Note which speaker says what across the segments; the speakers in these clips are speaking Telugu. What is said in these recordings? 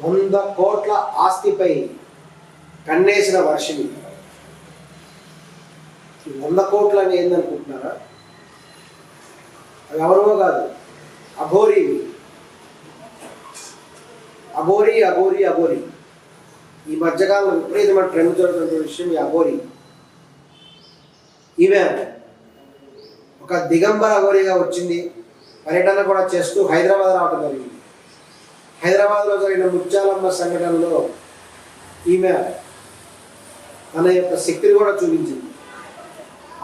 Speaker 1: 100 కోట్ల ఆస్తిపై కన్నేసిన వర్షిని. 100 కోట్లు అని ఏందనుకుంటున్నారా? అది ఎవరో కాదు, అఘోరి అఘోరి అఘోరి అఘోరి. ఈ మధ్యకాలంలో విపరీతమైన ట్రెండ్ జరుగుతున్న విషయం ఈ అఘోరి. ఈమె ఒక దిగంబర అఘోరిగా వచ్చింది. పర్యటన కూడా చేస్తూ హైదరాబాద్ రావడం జరిగింది. హైదరాబాద్లో జరిగిన ముత్యాలమ్మ సంఘటనలో ఈమె తన యొక్క శక్తిని కూడా చూపించింది.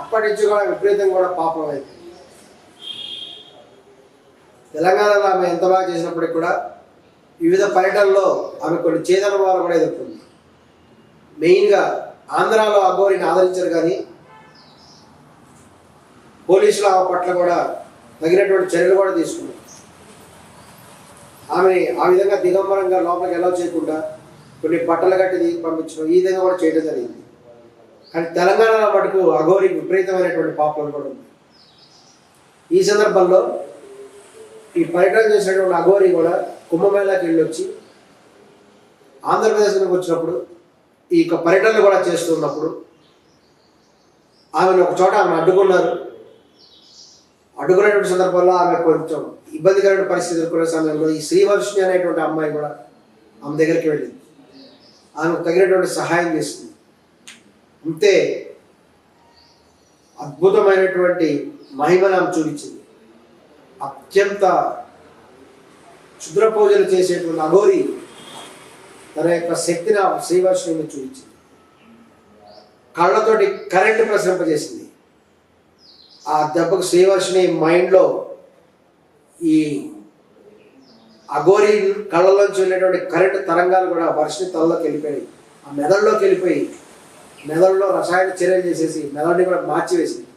Speaker 1: అప్పటి నుంచి కూడా విపరీతంగా కూడా పాపం అయింది. తెలంగాణలో ఆమె ఎంత బాగా చేసినప్పటికీ కూడా వివిధ పర్యటనలో ఆమె కొన్ని చేదనుభవాలు కూడా ఎదుర్కొంది. మెయిన్గా ఆంధ్రాలో అఘోరిని ఆదరించారు, కానీ పోలీసులు ఆమె పట్ల కూడా తగినటువంటి చర్యలు కూడా తీసుకున్నారు. ఆమె ఆ విధంగా దిగంబరంగా లోపలికి ఎలా చేయకుండా కొన్ని బట్టలు కట్టి పంపించడం, ఈ విధంగా కూడా చేయడం జరిగింది. కానీ తెలంగాణలో మటుకు అఘోరికి విపరీతమైనటువంటి పాపం కూడా ఉంది. ఈ సందర్భంలో ఈ పర్యటన చేసినటువంటి అఘోరి కూడా కుంభమేళాకి వెళ్ళొచ్చి ఆంధ్రప్రదేశ్కి వచ్చినప్పుడు ఈ యొక్క పర్యటనలు కూడా చేస్తున్నప్పుడు ఆమెను ఒక చోట ఆమెను అడ్డుకున్నారు. అడ్డుకునేటువంటి సందర్భంలో ఆమె కొంచెం ఇబ్బందికరమైన పరిస్థితి ఎదుర్కొనే సమయంలో ఈ శ్రీవర్షిణి అనేటువంటి అమ్మాయి కూడా ఆమె దగ్గరికి వెళ్ళింది. ఆమెకు తగినటువంటి సహాయం చేసింది. అంతే అద్భుతమైనటువంటి మహిమను ఆమె చూపించింది. అత్యంత క్షుద్ర పూజలు చేసేటువంటి అఘోరి తన యొక్క శక్తిని శ్రీవర్షిణిని చూపించింది. కళ్ళతోటి కరెంటు ప్రసరింపజేసింది. ఆ దెబ్బకు శ్రీవర్షిణి మైండ్లో ఈ అఘోరి కళ్ళలోంచి వెళ్ళేటువంటి కరెంటు తరంగాలు కూడా వర్షిణి తలలోకి వెళ్ళిపోయాయి. ఆ మెదడులోకి వెళ్ళిపోయి మెదడులో రసాయన చర్యలు చేసేసి మెదడుని కూడా మార్చివేసింది.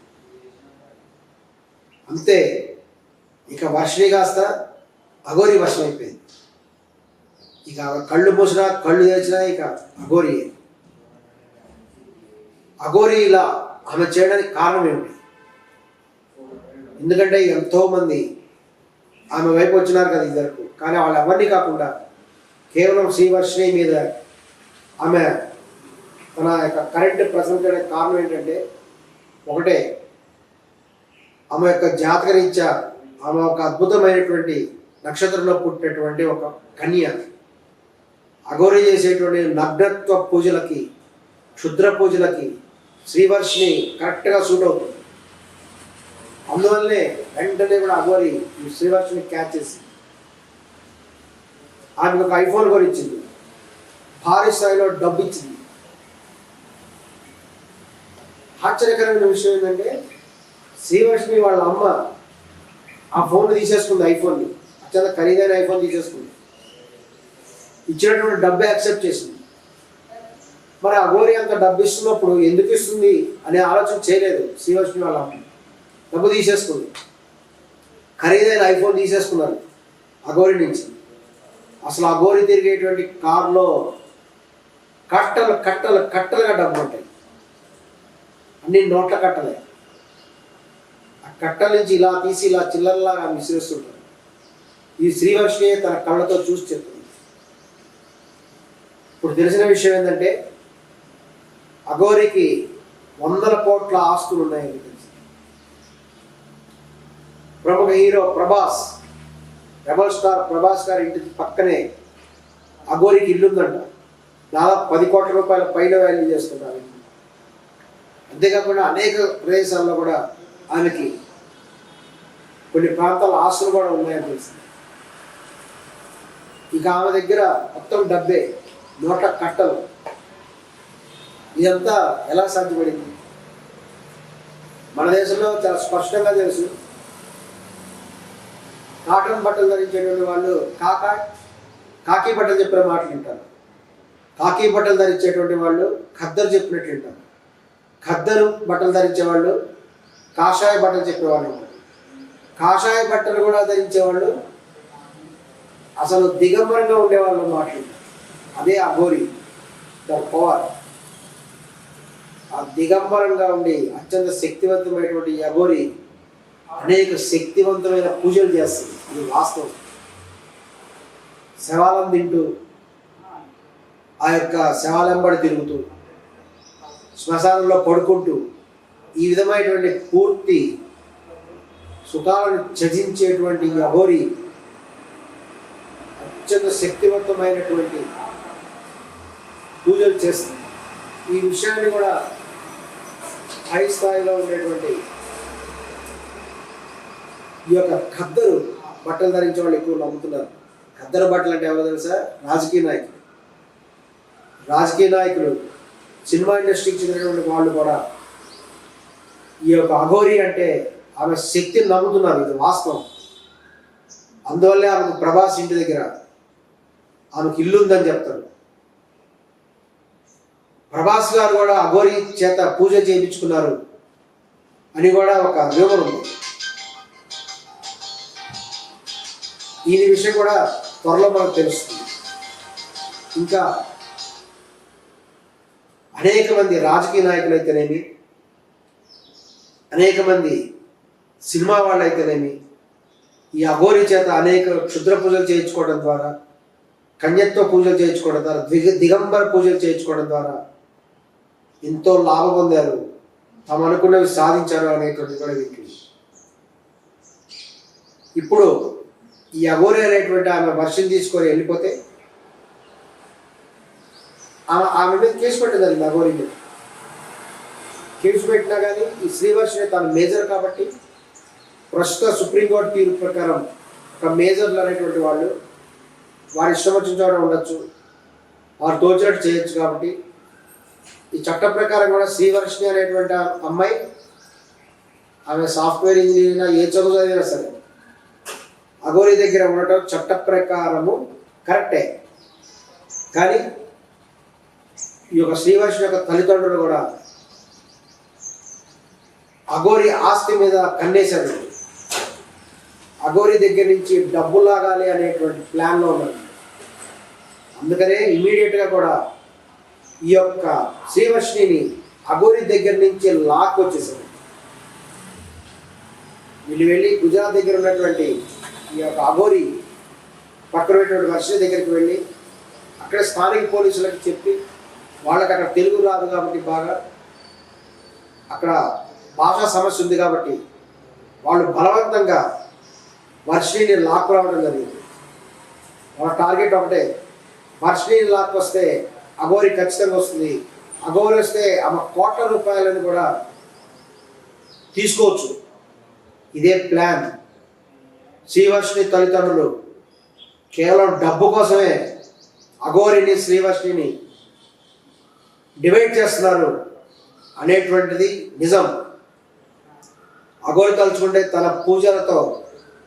Speaker 1: అంతే, ఇక వర్షిణి కాస్త అఘోరి వర్షం అయిపోయింది. ఇక కళ్ళు మూసినా కళ్ళు తెరిచినా ఇక అఘోరి. అఘోరి ఇలా ఆమె చేయడానికి కారణం ఏమిటి? ఎందుకంటే ఎంతోమంది ఆమె వైపు వచ్చినారు కదా ఇద్దరు, కానీ వాళ్ళు ఎవరిని కాకుండా కేవలం శ్రీవర్షిణి మీద ఆమె తన యొక్క కరెంట్ ప్రసరించడానికి కారణం ఏంటంటే ఒకటే, ఆమె యొక్క జాతకరీత్యా ఆమె ఒక అద్భుతమైనటువంటి నక్షత్రంలో పుట్టినటువంటి ఒక కన్య. అఘోరి చేసేటువంటి నగ్నత్వ పూజలకి, క్షుద్ర పూజలకి శ్రీవర్షిణి కరెక్ట్గా సూట్ అవుతుంది. అందువల్లనే వెంటనే కూడా అఘోరి శ్రీవర్షిని క్యాచ్ చేసి ఆమెకు ఒక ఐఫోన్ కూడా ఇచ్చింది, భారీ స్థాయిలో డబ్బు ఇచ్చింది. ఆశ్చర్యకరమైన విషయం ఏంటంటే శ్రీవర్షిని వాళ్ళ అమ్మ ఆ ఫోన్ తీసేసుకుంది, ఐఫోన్ని, అత్యంత ఖరీదైన ఐఫోన్ తీసేసుకుంది. ఇచ్చినటువంటి డబ్బే యాక్సెప్ట్ చేసింది. మరి అఘోరి అంత డబ్బు ఇస్తున్నప్పుడు ఎందుకు ఇస్తుంది అనే ఆలోచన చేయలేదు శ్రీవర్షిని వాళ్ళ అమ్మ. డబ్బు తీసేసుకుంది, ఖరీదైన ఐఫోన్ తీసేసుకున్నారు అఘోరి నుంచి. అసలు అఘోరి తిరిగేటువంటి కారులో కట్టలు కట్టలు కట్టలుగా డబ్బు ఉంటాయి, అన్ని నోట్ల కట్టలే. ఆ కట్టల నుంచి ఇలా తీసి ఇలా చిల్లరలాగా విసిరేస్తుంటారు. ఈ శ్రీవర్షిని తన కళ్ళతో చూసి చెప్తుంది. ఇప్పుడు తెలిసిన విషయం ఏంటంటే అఘోరికి 100 కోట్ల ఆస్తులు ఉన్నాయని తెలిసి. ప్రముఖ hero Prabhas, rebel star Prabhas గారి ఇంటి పక్కనే అఘోరికి ఇల్లుందంట. దాదాపు 10 కోట్ల రూపాయల పైన వాల్యూ చేస్తున్నారు. అంతేకాకుండా అనేక ప్రదేశాల్లో కూడా ఆమెకి కొన్ని ప్రాంతాల ఆస్తులు కూడా ఉన్నాయని తెలిసింది. ఇక ఆమె దగ్గర మొత్తం డబ్బే, నోట్ల కట్టలు. ఇదంతా ఎలా సాధ్యపడింది? మన దేశంలో చాలా స్పష్టంగా తెలుసు. కాటన్ బట్టలు ధరించేటువంటి వాళ్ళు కాకి బట్టలు చెప్పిన మాటలు వింటారు. కాకి బట్టలు ధరించేటువంటి వాళ్ళు ఖద్దరు చెప్పినట్లు వింటారు. ఖద్దరు బట్టలు ధరించే వాళ్ళు కాషాయ బట్టలు చెప్పేవాళ్ళు. కాషాయ బట్టలు కూడా ధరించేవాళ్ళు అసలు దిగంబరంగా ఉండేవాళ్ళు మాటలు. అదే అఘోరి పవర్. ఆ దిగంబరంగా ఉండి అత్యంత శక్తివంతమైనటువంటి అఘోరి అనేక శక్తివంతమైన పూజలు చేస్తుంది. ఇది వాస్తవం. శవాలను తింటూ ఆ యొక్క శవాలెంబడి తిరుగుతూ శ్మశానంలో పడుకుంటూ ఈ విధమైనటువంటి పూర్తి సుఖాలను త్యజించేటువంటి ఈ అఘోరి అత్యంత శక్తివంతమైనటువంటి పూజలు చేస్తుంది. ఈ విషయాన్ని కూడా హై స్థాయిలో ఉండేటువంటి ఈ యొక్క ఖద్దరు బట్టలు ధరించే వాళ్ళు ఎక్కువ నమ్ముతున్నారు. ఖద్దరు బట్టలు అంటే ఎవరో తెలుసా? రాజకీయ నాయకులు, సినిమా ఇండస్ట్రీకి చెందినటువంటి వాళ్ళు కూడా ఈ యొక్క అఘోరి అంటే ఆమె శక్తిని నమ్ముతున్నారు. ఇది వాస్తవం. అందువల్లే ఆమెకు ప్రభాస్ ఇంటి దగ్గర ఆమెకు ఇల్లు ఉందని చెప్తారు. ప్రభాస్ గారు కూడా అఘోరి చేత పూజ చేయించుకున్నారు అని కూడా ఒక రూమర్ ఉంది. ఈ విషయం కూడా త్వరలో మనకు తెలుస్తుంది. ఇంకా అనేక మంది రాజకీయ నాయకులు అయితేనేమి, అనేక మంది సినిమా వాళ్ళు అయితేనేమి ఈ అఘోరి చేత అనేక క్షుద్ర పూజలు చేయించుకోవడం ద్వారా, కన్యత్వ పూజలు చేయించుకోవడం ద్వారా, దిగంబర పూజలు చేయించుకోవడం ద్వారా ఎంతో లాభం పొందారు, తాము అనుకున్నవి సాధించారు అనేటువంటిది కూడా వీరికి. ఇప్పుడు ఈ అఘోరి అనేటువంటి ఆమె వర్షం తీసుకొని వెళ్ళిపోతే ఆమె మీద కేసు పెట్టదండి. అఘోరి మీద కేసు పెట్టినా కానీ ఈ శ్రీవర్షిని తను మేజర్ కాబట్టి ప్రస్తుత సుప్రీంకోర్టు తీర్పు ప్రకారం ఒక మేజర్లు అనేటువంటి వాళ్ళు వారి ఇష్టం వచ్చిన చోట ఉండొచ్చు, వారు తోచినట్టు చేయొచ్చు. కాబట్టి ఈ చట్ట ప్రకారం కూడా శ్రీవర్షిని అనేటువంటి అమ్మాయి ఆమె సాఫ్ట్వేర్ ఇంజనీర్ ఏ చదువు చదివినా సరే అఘోరి దగ్గర ఉండటం చట్ట ప్రకారము కరెక్టే. కానీ ఈ యొక్క శ్రీవర్షిని యొక్క తల్లిదండ్రులు కూడా అఘోరి ఆస్తి మీద కన్నేశారు. అఘోరి దగ్గర నుంచి డబ్బు లాగాలి అనేటువంటి ప్లాన్లో ఉన్నారు. అందుకనే ఇమీడియట్గా కూడా ఈ యొక్క శ్రీవర్షిని అఘోరి దగ్గర నుంచి లాక్ వచ్చేసారు. వీళ్ళు వెళ్ళి గుజరాత్ దగ్గర ఉన్నటువంటి ఈ యొక్క అఘోరి పక్కన పెట్టినటువంటి వర్షిని దగ్గరికి వెళ్ళి అక్కడ స్థానిక పోలీసులకు చెప్పి, వాళ్ళకి అక్కడ తెలుగు రాదు కాబట్టి బాగా అక్కడ భాషా సమస్య ఉంది కాబట్టి వాళ్ళు బలవంతంగా వర్షిని లాక్ రావడం జరిగింది. వాళ్ళ టార్గెట్ ఒకటే, వర్షిని లాక్ వస్తే అఘోరి ఖచ్చితంగా వస్తుంది, అఘోరి వస్తే ఆమె కోట్ల రూపాయలను కూడా తీసుకోవచ్చు. ఇదే ప్లాన్. శ్రీవర్షిని తల్లిదండ్రులు కేవలం డబ్బు కోసమే అఘోరిని శ్రీవర్షిని డివైడ్ చేస్తున్నారు అనేటువంటిది నిజం. అఘోరి తలుచుకుంటే తన పూజలతో,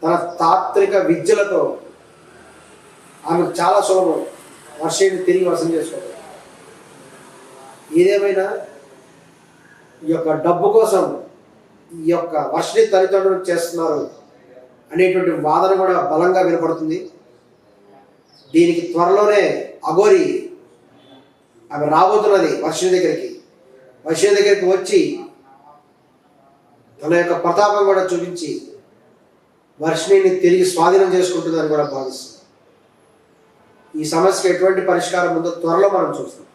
Speaker 1: తన తాత్విక విద్యలతో ఆమెకు చాలా సులభం వర్షిని తిరిగి వశం చేసుకోవడం. ఏదేమైనా ఈ యొక్క డబ్బు కోసం ఈ యొక్క వర్షిని తల్లిదండ్రులు చేస్తున్నారు అనేటువంటి వాదన కూడా బలంగా వినపడుతుంది. దీనికి త్వరలోనే అఘోరి ఆమె రాబోతున్నది వర్షిని దగ్గరికి వచ్చి తన యొక్క ప్రతాపం కూడా చూపించి వర్షిని తిరిగి స్వాధీనం చేసుకుంటుందని కూడా భావిస్తుంది. ఈ సమస్యకి ఎటువంటి పరిష్కారం ఉందో త్వరలో మనం చూస్తాం.